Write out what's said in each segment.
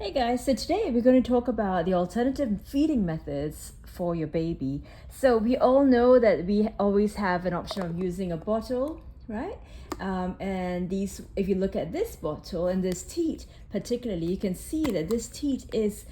Hey guys, so today we're going to talk about the alternative feeding methods for your baby. So we all know that we always have an option of using a bottle, right? And these, if you look at this bottle and this teat particularly, you can see that this teat is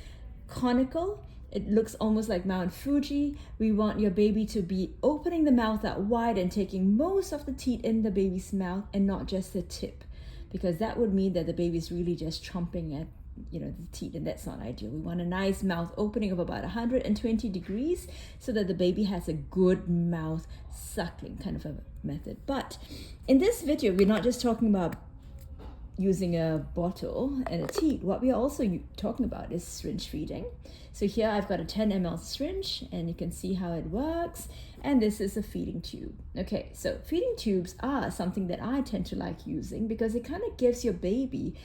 conical. It looks almost like Mount Fuji. We want your baby to be opening the mouth out wide and taking most of the teat in the baby's mouth and not just the tip, because that would mean that the baby's really just chomping at the teat, and that's not ideal. We want a nice mouth opening of about 120 degrees so that the baby has a good mouth suckling kind of a method. But in this video, we're not just talking about using a bottle and a teat. What we are also talking about is syringe feeding. So here I've got a 10 ml syringe and you can see how it works. And this is a feeding tube. Okay, so feeding tubes are something that I tend to like using because it kind of gives your baby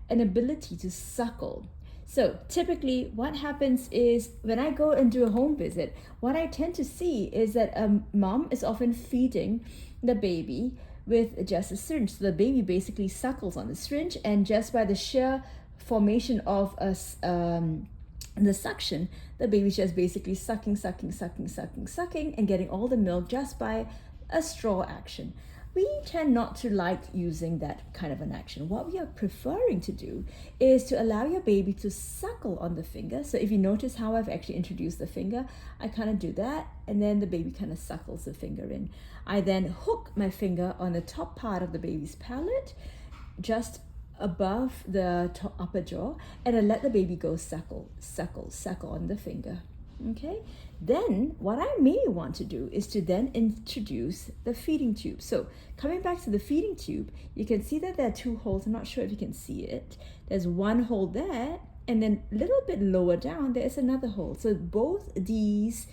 an ability to suckle. So typically what happens is when I go and do a home visit, what I tend to see is that a mom is often feeding the baby with just a syringe. So the baby basically suckles on the syringe, and just by the sheer formation of the suction, the baby's just basically sucking and getting all the milk just by a straw action. We tend not to like using that kind of an action. What we are preferring to do is to allow your baby to suckle on the finger. So if you notice how I've actually introduced the finger, I kind of do that, and then the baby kind of suckles the finger in. I then hook my finger on the top part of the baby's palate, just above the upper jaw, and I let the baby go suckle on the finger. Okay, then what I may want to do is to then introduce the feeding tube. So coming back to the feeding tube, you can see that there are two holes. I'm not sure if you can see it. There's one hole there, and then a little bit lower down there is another hole. So both these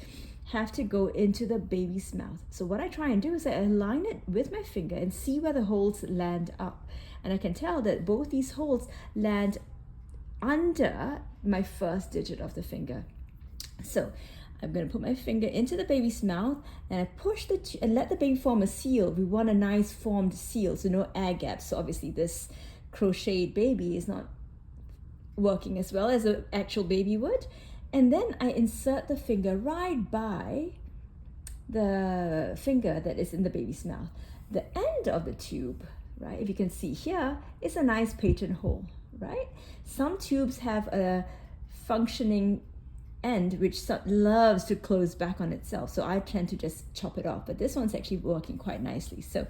have to go into the baby's mouth. So what I try and do is I align it with my finger and see where the holes land up. And I can tell that both these holes land under my first digit of the finger. So I'm going to put my finger into the baby's mouth and I push and let the baby form a seal. We want a nice formed seal, so no air gaps. So obviously this crocheted baby is not working as well as an actual baby would. And then I insert the finger right by the finger that is in the baby's mouth. The end of the tube, right, if you can see here, is a nice patent hole, right? Some tubes have a functioning end which loves to close back on itself, so I tend to just chop it off, but this one's actually working quite nicely. So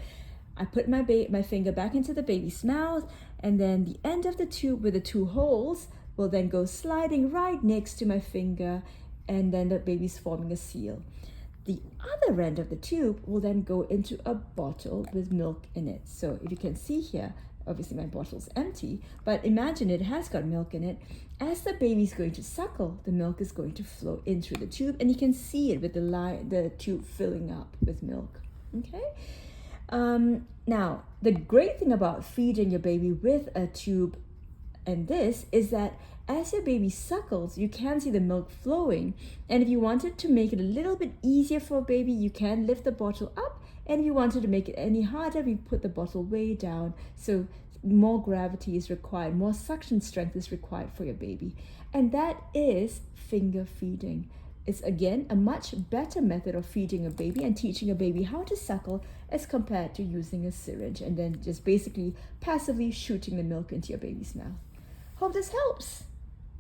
I put my finger back into the baby's mouth, and then the end of the tube with the two holes will then go sliding right next to my finger, and then the baby's forming a seal. The other end of the tube will then go into a bottle with milk in it. So if you can see here, obviously my bottle's empty, but imagine it has got milk in it. As the baby's going to suckle, the milk is going to flow in through the tube, and you can see it with the tube filling up with milk. Okay. Now, the great thing about feeding your baby with a tube and this is that as your baby suckles, you can see the milk flowing. And if you wanted to make it a little bit easier for a baby, you can lift the bottle up. And if you wanted to make it any harder, we put the bottle way down. So more gravity is required, more suction strength is required for your baby. And that is finger feeding. It's again a much better method of feeding a baby and teaching a baby how to suckle as compared to using a syringe and then just basically passively shooting the milk into your baby's mouth. Hope this helps.